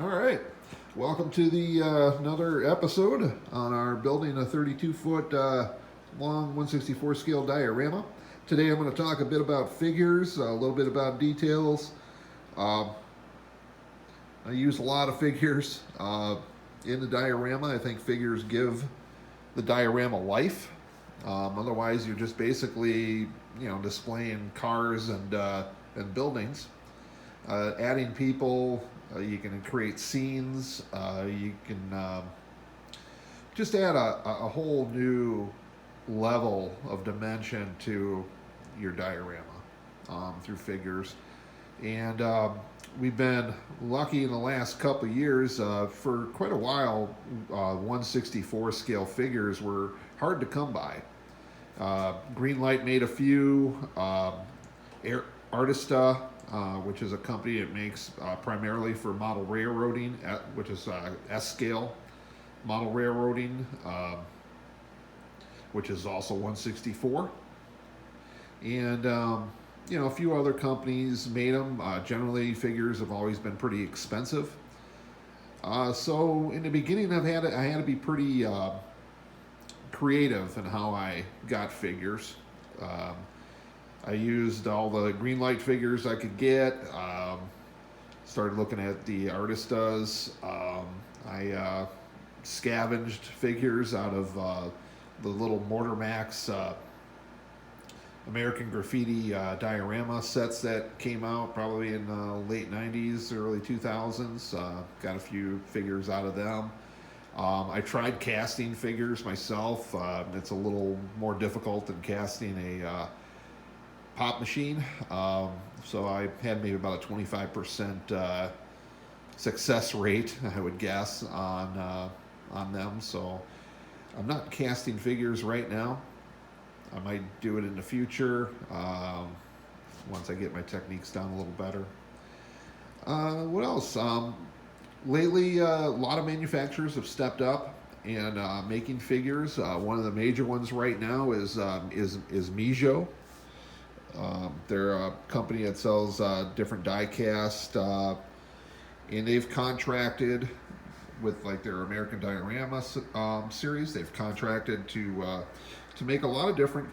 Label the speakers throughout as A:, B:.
A: All right. Welcome to the another episode on our building a 32-foot long 164 scale diorama. Today I'm going to talk a bit about figures, a little bit about details. Um, I use a lot of figures in the diorama. I think figures give the diorama life. Otherwise, you're just basically displaying cars and buildings. Adding people, you can create scenes. You can just add a whole new level of dimension to your diorama through figures. And we've been lucky in the last couple of years. For quite a while, 164 scale figures were hard to come by. Greenlight made a few. Artista, which is a company that makes primarily for model railroading, which is S-scale model railroading, which is also 164. And, a few other companies made them. Generally, figures have always been pretty expensive. So in the beginning, I had to be pretty creative in how I got figures. I used all the Greenlight figures I could get. Started looking at the Artistas. I scavenged figures out of the little Mortar Max American Graffiti diorama sets that came out probably in the late 90s, early 2000s. Got a few figures out of them. I tried casting figures myself. It's a little more difficult than casting a pop machine. So I had maybe about a 25% success rate, I would guess, on them. So I'm not casting figures right now. I might do it in the future once I get my techniques down a little better. What else? Lately, a lot of manufacturers have stepped up and making figures. One of the major ones right now is Mijo. They're a company that sells different die cast, and they've contracted with like their American Diorama series. They've contracted to make a lot of different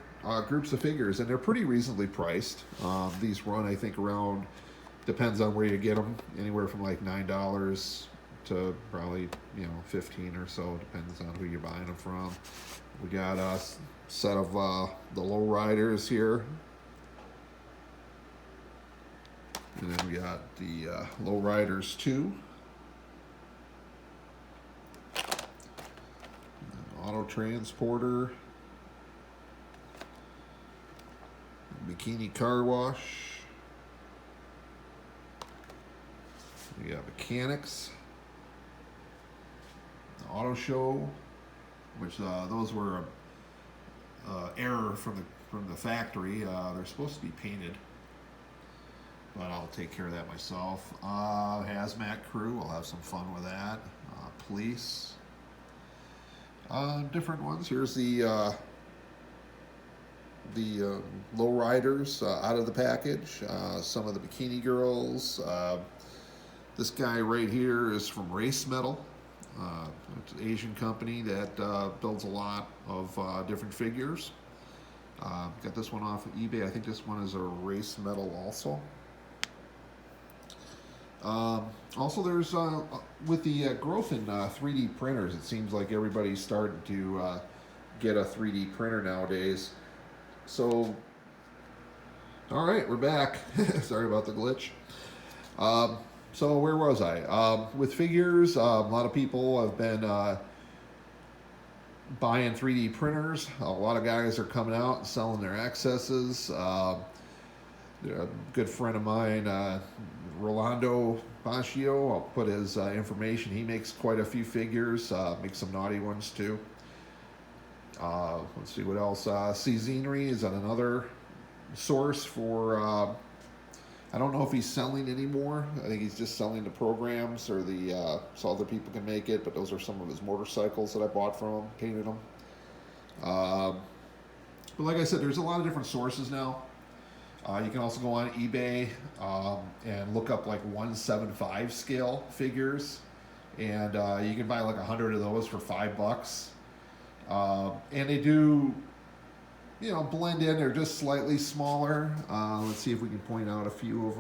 A: groups of figures, and they're pretty reasonably priced. These run, I think, around, depends on where you get them, anywhere from like $9 to probably 15 or so, depends on who you're buying them from. We got a set of the low riders here. And then we got the Low Riders 2. Auto Transporter. Bikini Car Wash. We got Mechanics. The Auto Show, which those were error from the factory. They're supposed to be painted, but I'll take care of that myself. Hazmat Crew, I'll have some fun with that. Police. Different ones. Here's the low riders out of the package. Some of the bikini girls. This guy right here is from Race Metal. It's an Asian company that builds a lot of different figures. Got this one off of eBay. I think this one is a Race Metal also. Also, there's with the growth in 3D printers, it seems like everybody's starting to get a 3D printer nowadays. So, all right, we're back. Sorry about the glitch. So where was I? With figures, a lot of people have been buying 3D printers. A lot of guys are coming out and selling their excesses. A good friend of mine, Rolando Baccio, I'll put his information. He makes quite a few figures, makes some naughty ones too. Let's see what else. Scenery is another source for, I don't know if he's selling anymore. I think he's just selling the programs or so other people can make it, but those are some of his motorcycles that I bought from him, painted them. But like I said, there's a lot of different sources now. You can also go on eBay and look up like 1/75 scale figures, and you can buy like 100 of those for $5. And they do, you know, blend in. They're just slightly smaller. Let's see if we can point out a few of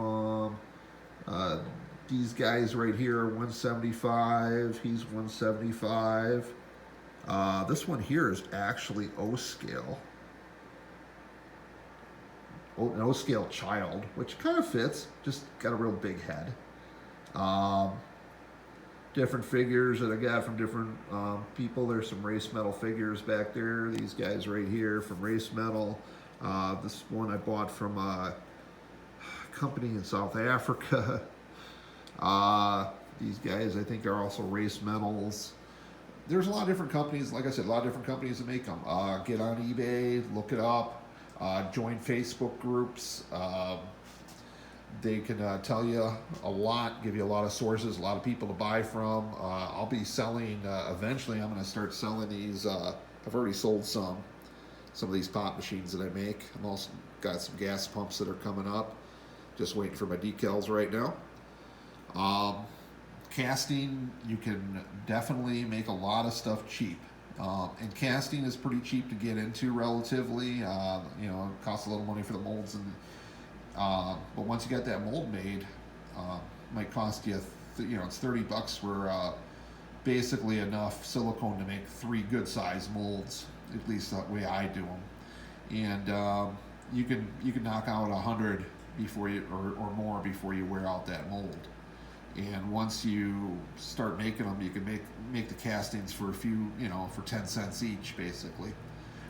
A: them. These guys right here are 175. He's 175. This one here is actually O scale. An O scale child, which kind of fits. Just got a real big head. Different figures that I got from different people. There's some Race Metal figures back there. These guys right here from Race Metal. This one I bought from a company in South Africa. These guys I think are also Race Metals. There's a lot of different companies, like I said, a lot of different companies that make them. Get on eBay, look it up, join Facebook groups. They can tell you a lot, give you a lot of sources, a lot of people to buy from. I'll be selling, eventually I'm going to start selling these. I've already sold some of these pop machines that I make. I'm also got some gas pumps that are coming up. Just waiting for my decals right now. Casting, you can definitely make a lot of stuff cheap. And casting is pretty cheap to get into relatively. You know, it costs a little money for the molds, and but once you get that mold made, might cost you, you know, it's $30 for basically enough silicone to make 3 good size molds, at least the way I do them. And you can knock out 100 before you or more before you wear out that mold. And once you start making them, you can make the castings for a few, you know, for 10 cents each, basically.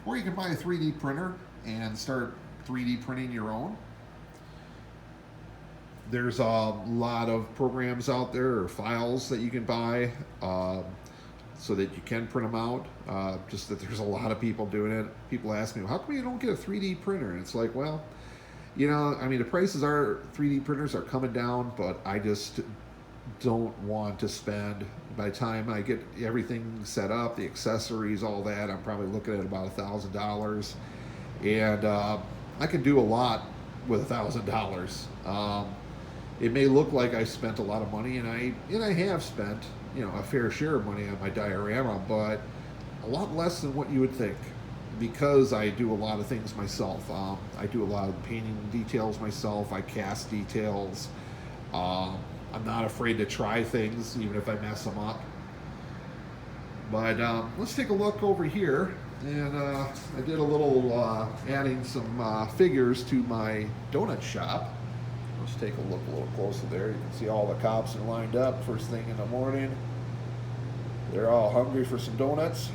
A: Or you can buy a 3D printer and start 3D printing your own. There's a lot of programs out there or files that you can buy so that you can print them out. Just that there's a lot of people doing it. People ask me, well, how come you don't get a 3D printer? And it's like, well, you know, I mean, the prices are, 3D printers are coming down, but I just don't want to spend, by the time I get everything set up, the accessories, all that, I'm probably looking at about $1,000. And I can do a lot with $1,000. It may look like I spent a lot of money, and I have spent, you know, a fair share of money on my diorama, but a lot less than what you would think, because I do a lot of things myself. I do a lot of painting details myself. I cast details. I'm not afraid to try things, even if I mess them up. But let's take a look over here. And I did a little adding some figures to my donut shop. Let's take a look a little closer there. You can see all the cops are lined up first thing in the morning. They're all hungry for some donuts.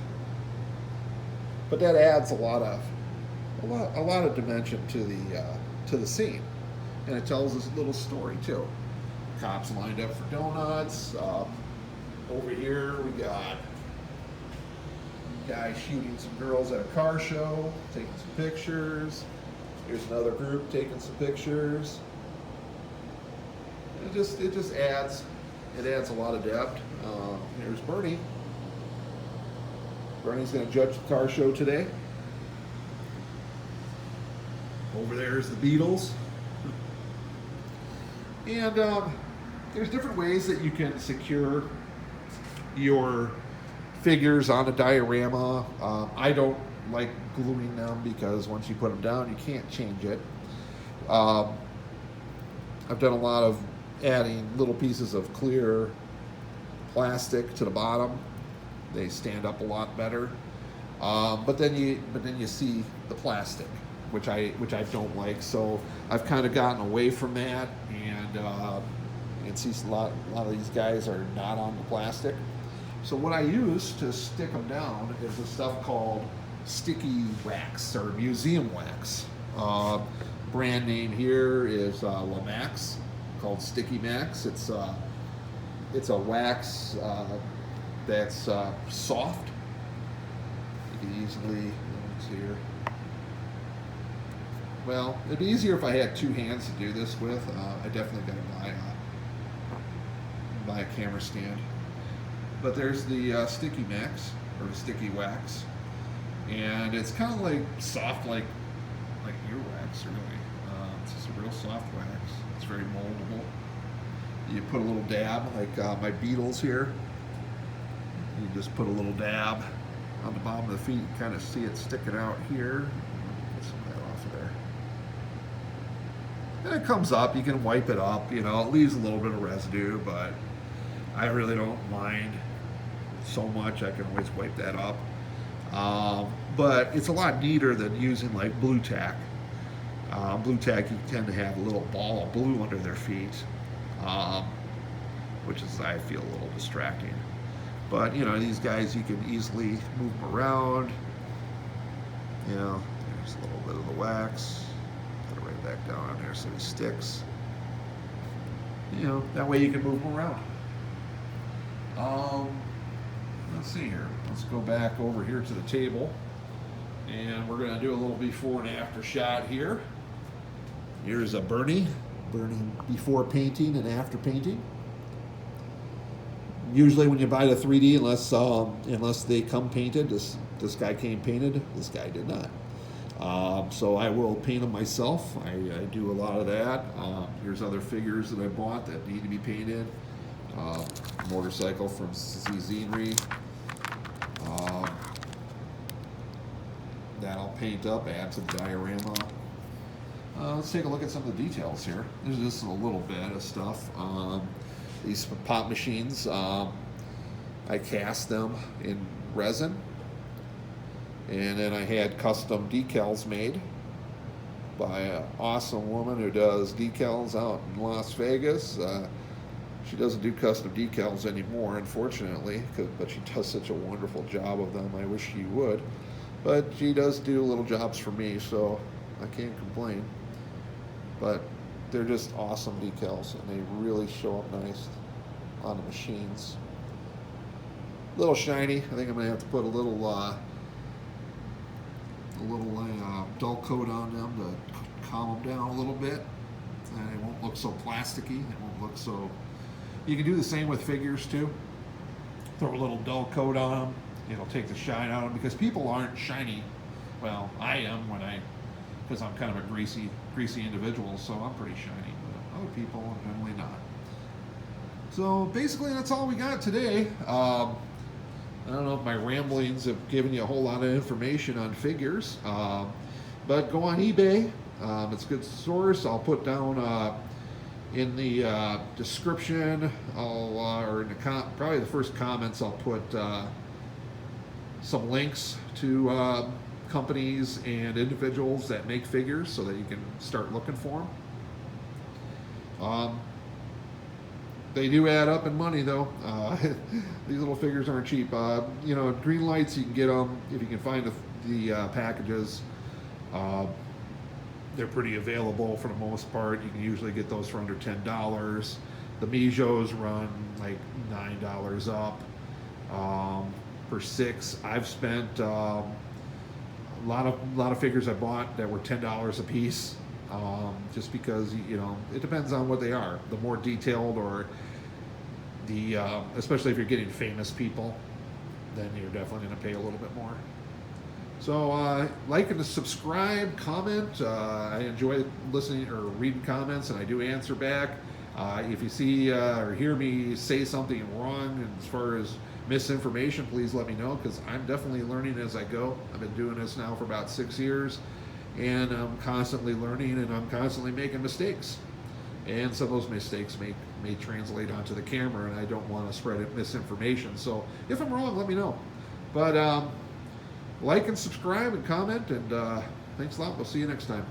A: But that adds a lot of dimension to the scene, and it tells us a little story too. Cops lined up for donuts. Over here we got guys shooting some girls at a car show, taking some pictures. Here's another group taking some pictures. It just adds a lot of depth. Here's Bernie. Bernie's going to judge the car show today. Over there is the Beatles. And there's different ways that you can secure your figures on a diorama. I don't like gluing them because once you put them down, you can't change it. I've done a lot of adding little pieces of clear plastic to the bottom. They stand up a lot better. But then you see the plastic, which I don't like. So I've kind of gotten away from that, and you can see a lot of these guys are not on the plastic. So what I use to stick them down is a stuff called sticky wax or museum wax. Brand name here is Lamax, called Sticky Max. It's a wax that's soft. You can easily, let's see here. Well, it'd be easier if I had 2 hands to do this with. I definitely got to buy a camera stand. But there's the Sticky Max, or the Sticky Wax, and it's kind of like soft, like earwax, really. It's soft wax. It's very moldable. You put a little dab, like my beetles here. You just put a little dab on the bottom of the feet. You kind of see it sticking out here. Get some of that off of there. And it comes up. You can wipe it up. You know, it leaves a little bit of residue, but I really don't mind so much. I can always wipe that up. But it's a lot neater than using like blue tack. Blue tack, you tend to have a little ball of blue under their feet, which is, I feel, a little distracting. But, you know, these guys, you can easily move them around. You know, there's a little bit of the wax. Put it right back down on there so he sticks. You know, that way you can move them around. Let's see here. Let's go back over here to the table. And we're going to do a little before and after shot here. Here's a burning before painting and after painting. Usually when you buy the 3D, unless they come painted, this guy came painted, this guy did not. So I will paint them myself. I do a lot of that. Here's other figures that I bought that need to be painted. Motorcycle from Scenery. That I'll paint up, add some diorama. Let's take a look at some of the details here. There's just a little bit of stuff. These pop machines, I cast them in resin, and then I had custom decals made by an awesome woman who does decals out in Las Vegas. She doesn't do custom decals anymore, unfortunately, but she does such a wonderful job of them. I wish she would. But she does do little jobs for me, so I can't complain. But they're just awesome decals, and they really show up nice on the machines. A little shiny. I think I'm gonna have to put a little dull coat on them to calm them down a little bit, and it won't look so plasticky. It won't look so. You can do the same with figures too. Throw a little dull coat on them. It'll take the shine out of them, because people aren't shiny. Well, I am because I'm kind of a greasy individual, so I'm pretty shiny, but other people are generally not. So basically that's all we got today. I don't know if my ramblings have given you a whole lot of information on figures, but go on eBay. It's a good source. I'll put down in the description, or in the probably the first comments, I'll put some links to companies and individuals that make figures so that you can start looking for them. They do add up in money, though. These little figures aren't cheap. You know, green lights, you can get them if you can find the packages. They're pretty available for the most part. You can usually get those for under $10. The Mijos run like $9 up. For 6, I've spent a lot of figures I bought that were $10 a piece, just because, you know, it depends on what they are. The more detailed, or the especially if you're getting famous people, then you're definitely going to pay a little bit more. So like and subscribe, comment. I enjoy listening or reading comments, and I do answer back. If you see or hear me say something wrong as far as misinformation, please let me know, because I'm definitely learning as I go. I've been doing this now for about 6 years, and I'm constantly learning, and I'm constantly making mistakes. And some of those mistakes may translate onto the camera, and I don't want to spread misinformation. So if I'm wrong, let me know. But like and subscribe and comment, and thanks a lot. We'll see you next time.